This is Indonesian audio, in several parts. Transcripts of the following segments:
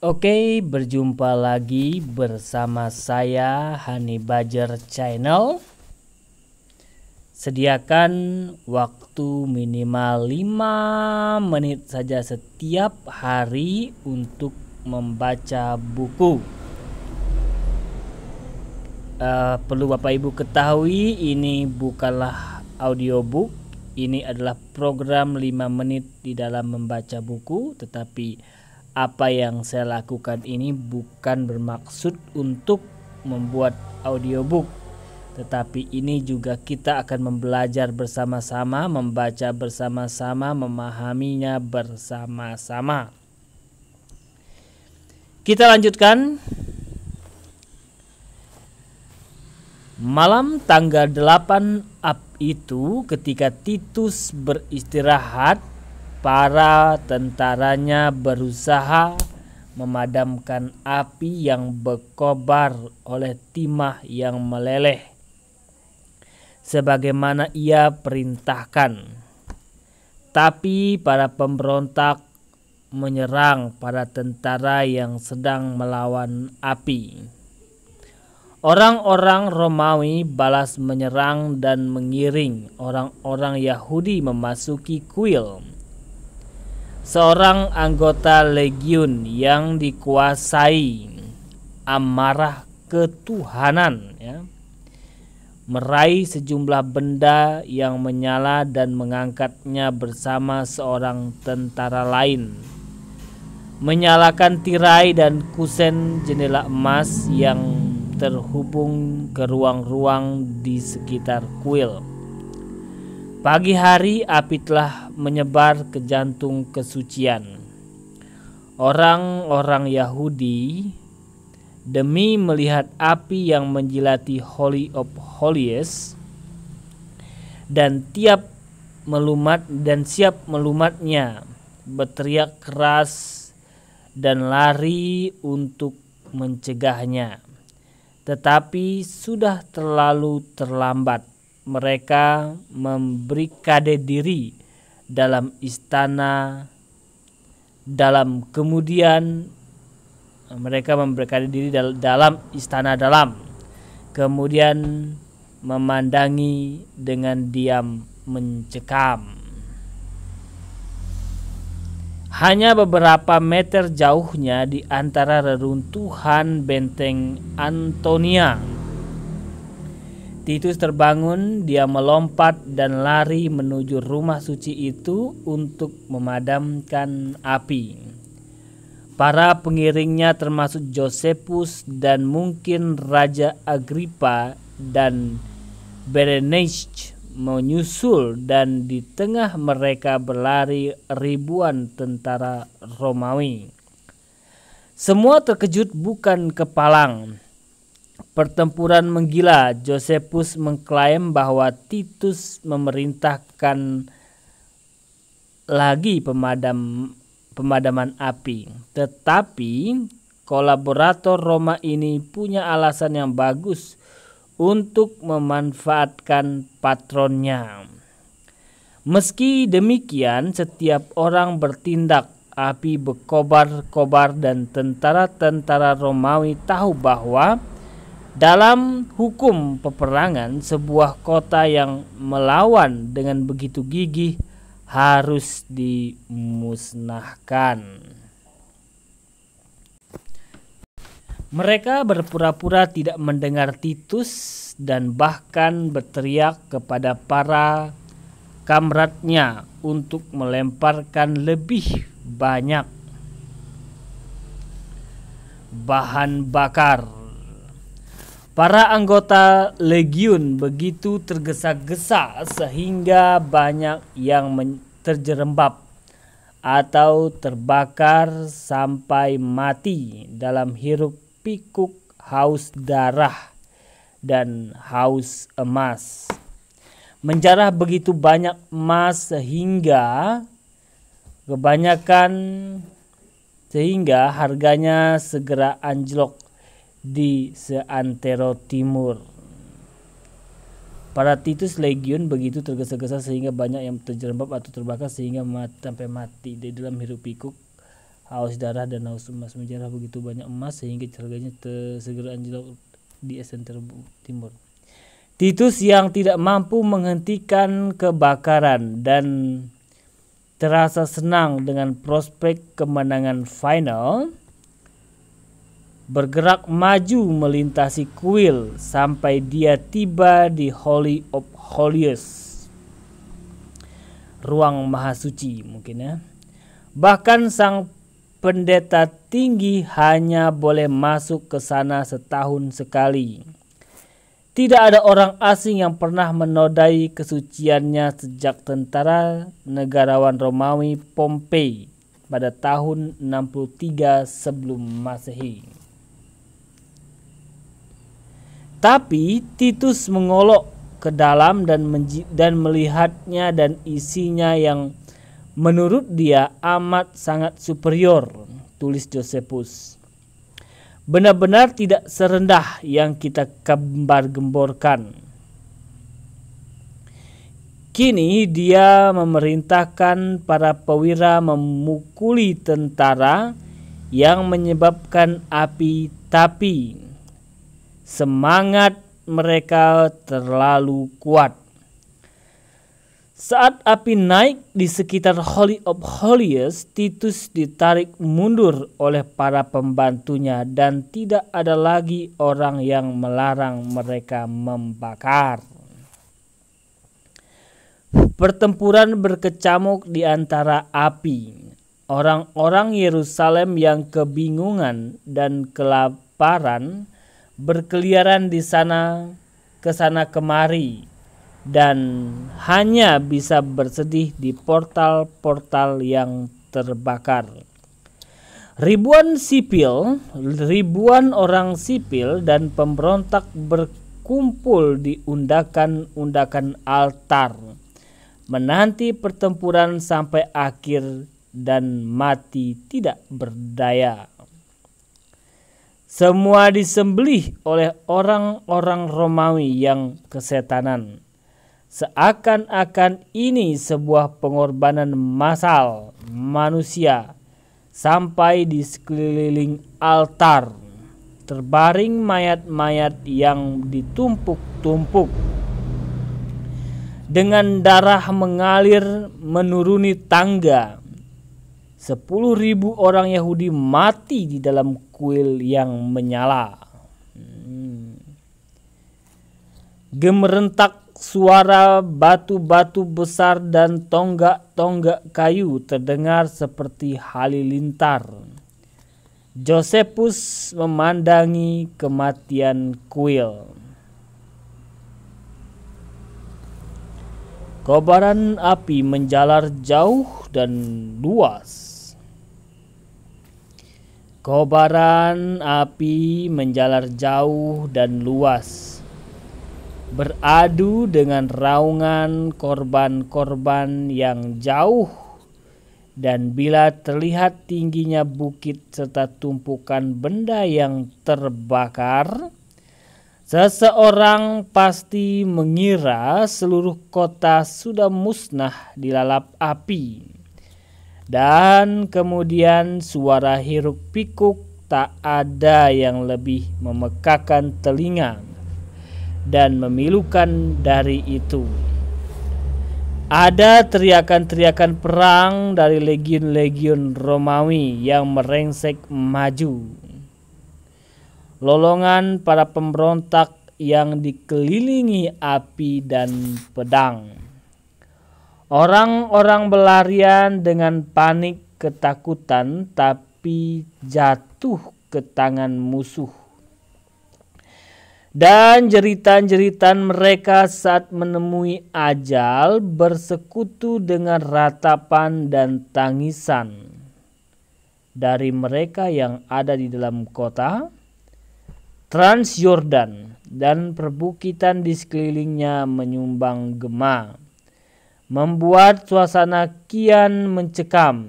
Oke, berjumpa lagi bersama saya Hani Bajer Channel. Sediakan waktu minimal 5 menit saja setiap hari untuk membaca buku. Perlu Bapak Ibu ketahui, ini bukanlah audiobook. Ini adalah program 5 menit di dalam membaca buku, tetapi apa yang saya lakukan ini bukan bermaksud untuk membuat audiobook, tetapi ini juga kita akan belajar bersama-sama, membaca bersama-sama, memahaminya bersama-sama. Kita lanjutkan. Malam tanggal 8 Ap itu, ketika Titus beristirahat, para tentaranya berusaha memadamkan api yang berkobar oleh timah yang meleleh, sebagaimana ia perintahkan. Tapi para pemberontak menyerang para tentara yang sedang melawan api. Orang-orang Romawi balas menyerang dan mengiring orang-orang Yahudi memasuki kuil. Seorang anggota legiun yang dikuasai amarah ketuhanan, meraih sejumlah benda yang menyala dan mengangkatnya bersama seorang tentara lain, menyalakan tirai dan kusen jendela emas yang terhubung ke ruang-ruang di sekitar kuil. Pagi hari api telah menyebar ke jantung kesucian. Orang-orang Yahudi, demi melihat api yang menjilati Holy of Holies dan siap melumatnya, berteriak keras dan lari untuk mencegahnya. Tetapi sudah terlalu terlambat. Mereka membarikade diri dalam istana dalam, kemudian memandangi dengan diam mencekam. Hanya beberapa meter jauhnya di antara reruntuhan benteng Antonia, Titus terbangun. Dia melompat dan lari menuju rumah suci itu untuk memadamkan api. Para pengiringnya termasuk Josephus dan mungkin Raja Agrippa dan Berenice menyusul, dan di tengah mereka berlari ribuan tentara Romawi. Semua terkejut bukan kepalang. Pertempuran menggila. Josephus mengklaim bahwa Titus memerintahkan lagi pemadaman api. Tetapi kolaborator Roma ini punya alasan yang bagus untuk memanfaatkan patronnya. Meski demikian, setiap orang bertindak. Api berkobar-kobar dan tentara-tentara Romawi tahu bahwa dalam hukum peperangan, sebuah kota yang melawan dengan begitu gigih harus dimusnahkan. Mereka berpura-pura tidak mendengar Titus dan bahkan berteriak kepada para kamratnya untuk melemparkan lebih banyak bahan bakar. Para anggota legiun begitu tergesa-gesa sehingga banyak yang terjerembab atau terbakar sampai mati dalam hiruk pikuk haus darah dan haus emas. Menjarah begitu banyak emas sehingga harganya segera anjlok di seantero timur. Para Titus Legiun begitu tergesa-gesa sehingga banyak yang terjerembab atau terbakar sehingga sampai mati di dalam hiruk pikuk haus darah dan haus emas menjarah begitu banyak emas sehingga harganya segera anjlok di Asia Timur. Titus yang tidak mampu menghentikan kebakaran dan terasa senang dengan prospek kemenangan final, bergerak maju melintasi kuil sampai dia tiba di Holy of Holies, ruang maha suci mungkin ya. Bahkan sang pendeta tinggi hanya boleh masuk ke sana setahun sekali. Tidak ada orang asing yang pernah menodai kesuciannya sejak tentara negarawan Romawi Pompei pada tahun 63 sebelum Masehi. Tapi Titus mengolok ke dalam dan melihatnya dan isinya yang menurut dia amat sangat superior, tulis Josephus. Benar-benar tidak serendah yang kita gembar-gemborkan. Kini dia memerintahkan para perwira memukuli tentara yang menyebabkan api, tapi semangat mereka terlalu kuat. Saat api naik di sekitar Holy of Holies, Titus ditarik mundur oleh para pembantunya dan tidak ada lagi orang yang melarang mereka membakar. Pertempuran berkecamuk di antara api. Orang-orang Yerusalem yang kebingungan dan kelaparan berkeliaran di sana kesana kemari dan hanya bisa bersedih di portal-portal yang terbakar. Ribuan orang sipil dan pemberontak berkumpul di undakan-undakan altar, menanti pertempuran sampai akhir dan mati tidak berdaya. Semua disembelih oleh orang-orang Romawi yang kesetanan. Seakan-akan ini sebuah pengorbanan massal manusia. Sampai di sekeliling altar terbaring mayat-mayat yang ditumpuk-tumpuk. Dengan darah mengalir menuruni tangga. 10.000 orang Yahudi mati di dalam kuil yang menyala. Gemerentak suara batu-batu besar dan tonggak-tonggak kayu terdengar seperti halilintar. Josephus memandangi kematian kuil. Kobaran api menjalar jauh dan luas. Kobaran api menjalar jauh dan luas, beradu dengan raungan korban-korban yang jauh, dan bila terlihat tingginya bukit serta tumpukan benda yang terbakar, seseorang pasti mengira seluruh kota sudah musnah dilalap api. Dan kemudian suara hiruk-pikuk tak ada yang lebih memekakan telinga dan memilukan dari itu. Ada teriakan-teriakan perang dari legiun-legiun Romawi yang merengsek maju. Lolongan para pemberontak yang dikelilingi api dan pedang. Orang-orang berlarian dengan panik ketakutan tapi jatuh ke tangan musuh. Dan jeritan-jeritan mereka saat menemui ajal bersekutu dengan ratapan dan tangisan dari mereka yang ada di dalam kota, Transyordan dan perbukitan di sekelilingnya menyumbang gema, membuat suasana kian mencekam.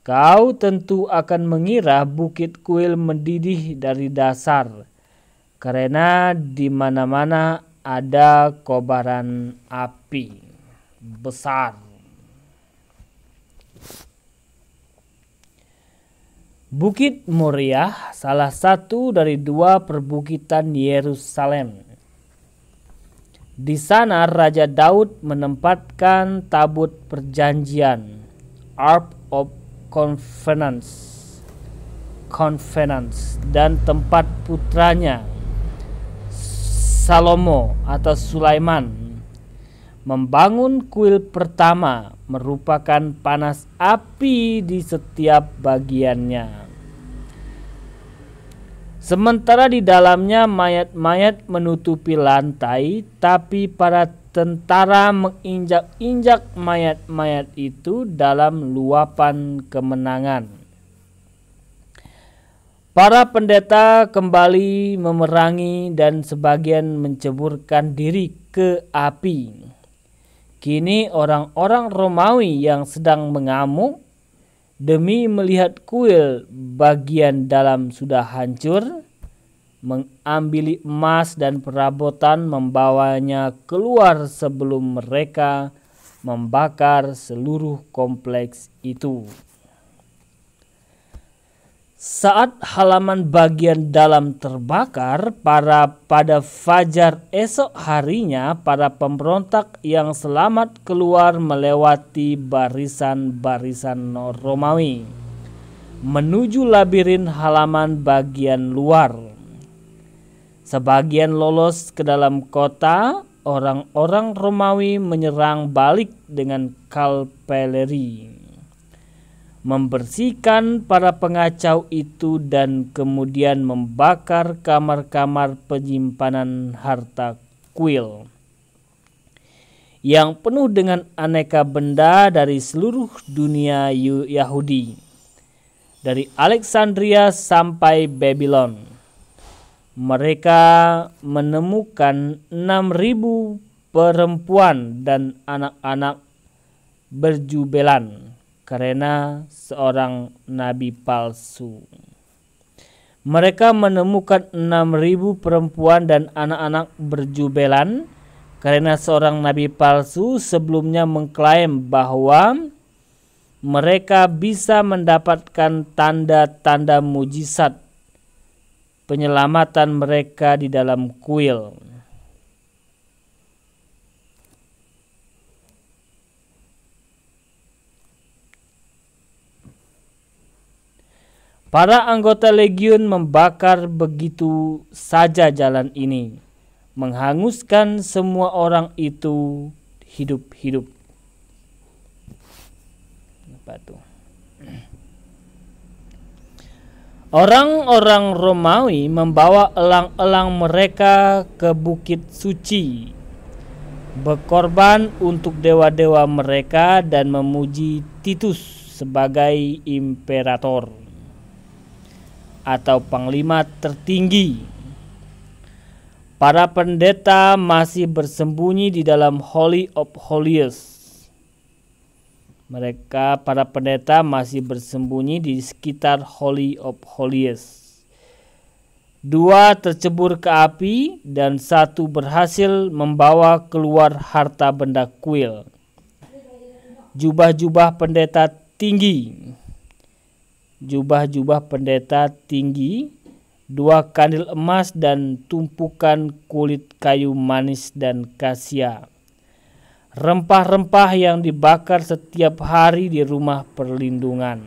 Kau tentu akan mengira bukit kuil mendidih dari dasar, karena di mana-mana ada kobaran api besar. Bukit Moriah salah satu dari dua perbukitan Yerusalem. Di sana Raja Daud menempatkan tabut perjanjian, Ark of Covenants, dan tempat putranya Salomo atau Sulaiman membangun kuil pertama, merupakan panas api di setiap bagiannya. Sementara di dalamnya mayat-mayat menutupi lantai, tapi para tentara menginjak-injak mayat-mayat itu dalam luapan kemenangan. Para pendeta kembali memerangi dan sebagian menceburkan diri ke api. Kini orang-orang Romawi yang sedang mengamuk demi melihat kuil bagian dalam sudah hancur, mengambil emas dan perabotan, membawanya keluar sebelum mereka membakar seluruh kompleks itu. Saat halaman bagian dalam terbakar, pada fajar esok harinya para pemberontak yang selamat keluar melewati barisan-barisan Romawi menuju labirin halaman bagian luar. Sebagian lolos ke dalam kota, orang-orang Romawi menyerang balik dengan kavaleri, membersihkan para pengacau itu dan kemudian membakar kamar-kamar penyimpanan harta kuil yang penuh dengan aneka benda dari seluruh dunia Yahudi, dari Alexandria sampai Babylon. Mereka menemukan 6.000 perempuan dan anak-anak berjubelan karena seorang nabi palsu. Mereka menemukan 6.000 perempuan dan anak-anak berjubelan karena seorang nabi palsu sebelumnya mengklaim bahwa mereka bisa mendapatkan tanda-tanda mujizat penyelamatan mereka di dalam kuil. Para anggota legiun membakar begitu saja jalan ini, menghanguskan semua orang itu hidup-hidup. Orang-orang Romawi membawa elang-elang mereka ke Bukit Suci, berkorban untuk dewa-dewa mereka dan memuji Titus sebagai imperator atau panglima tertinggi. Para pendeta masih bersembunyi di dalam Holy of Holies. Para pendeta masih bersembunyi di sekitar Holy of Holies. 2 tercebur ke api dan 1 berhasil membawa keluar harta benda kuil. Jubah-jubah pendeta tinggi, 2 kandil emas dan tumpukan kulit kayu manis dan kasia. Rempah-rempah yang dibakar setiap hari di rumah perlindungan.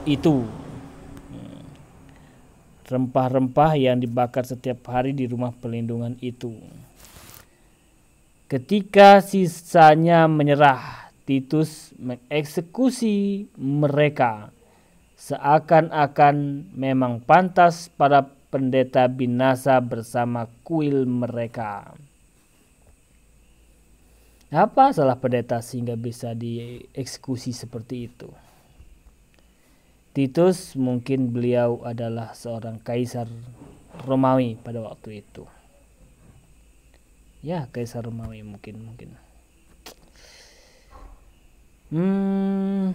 Itu rempah-rempah yang dibakar setiap hari di rumah perlindungan itu. Ketika sisanya menyerah, Titus mengeksekusi mereka seakan-akan memang pantas para pendeta binasa bersama kuil mereka. Apa salah pendeta sehingga bisa dieksekusi seperti itu? Titus, mungkin beliau adalah seorang kaisar Romawi pada waktu itu. Ya, kaisar Romawi mungkin.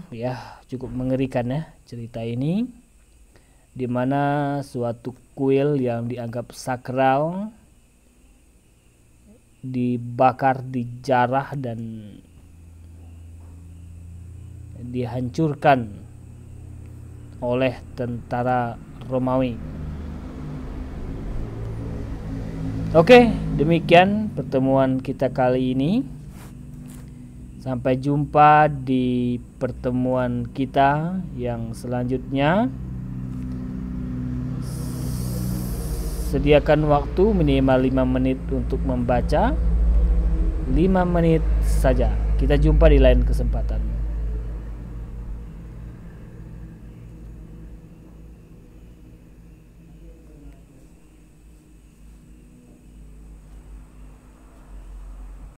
Ya, cukup mengerikan ya cerita ini, di mana suatu kuil yang dianggap sakral dibakar, dijarah dan dihancurkan oleh tentara Romawi. Oke, demikian pertemuan kita kali ini. Sampai jumpa di pertemuan kita yang selanjutnya. Sediakan waktu minimal 5 menit untuk membaca. 5 menit saja. Kita jumpa di lain kesempatan.